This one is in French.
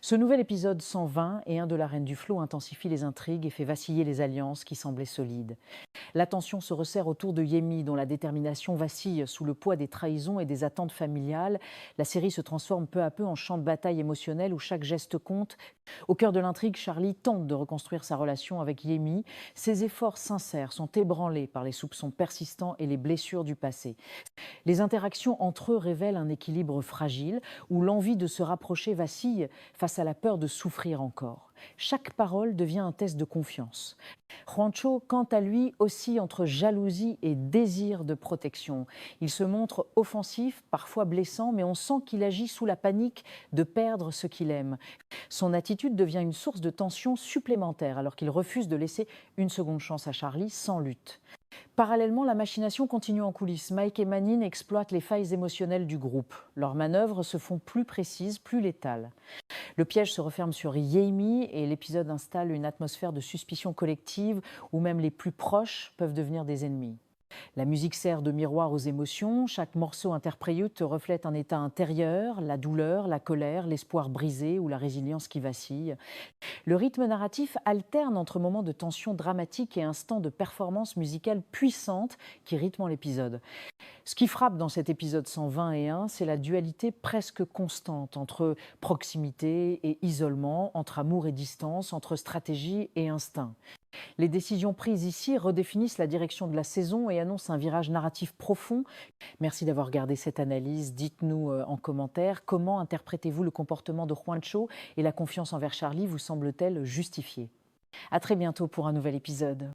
Ce nouvel épisode 120 et un de La Reine du Flot intensifie les intrigues et fait vaciller les alliances qui semblaient solides. La tension se resserre autour de Yemi, dont la détermination vacille sous le poids des trahisons et des attentes familiales. La série se transforme peu à peu en champ de bataille émotionnel où chaque geste compte. Au cœur de l'intrigue, Charlie tente de reconstruire sa relation avec Yemi. Ses efforts sincères sont ébranlés par les soupçons persistants et les blessures du passé. Les interactions entre eux révèlent un équilibre fragile où l'envie de se rapprocher vacille face à la peur de souffrir encore. Chaque parole devient un test de confiance. Juancho, quant à lui, oscille entre jalousie et désir de protection. Il se montre offensif, parfois blessant, mais on sent qu'il agit sous la panique de perdre ce qu'il aime. Son attitude devient une source de tension supplémentaire alors qu'il refuse de laisser une seconde chance à Charlie sans lutte. Parallèlement, la machination continue en coulisses. Mike et Manine exploitent les failles émotionnelles du groupe. Leurs manœuvres se font plus précises, plus létales. Le piège se referme sur Yemi et l'épisode installe une atmosphère de suspicion collective où même les plus proches peuvent devenir des ennemis. La musique sert de miroir aux émotions. Chaque morceau interprété reflète un état intérieur, la douleur, la colère, l'espoir brisé ou la résilience qui vacille. Le rythme narratif alterne entre moments de tension dramatique et instants de performance musicale puissante qui rythment l'épisode. Ce qui frappe dans cet épisode 121, c'est la dualité presque constante entre proximité et isolement, entre amour et distance, entre stratégie et instinct. Les décisions prises ici redéfinissent la direction de la saison et annoncent un virage narratif profond. Merci d'avoir regardé cette analyse. Dites-nous en commentaire comment interprétez-vous le comportement de Juancho et la confiance envers Charlie vous semble-t-elle justifiée? À très bientôt pour un nouvel épisode.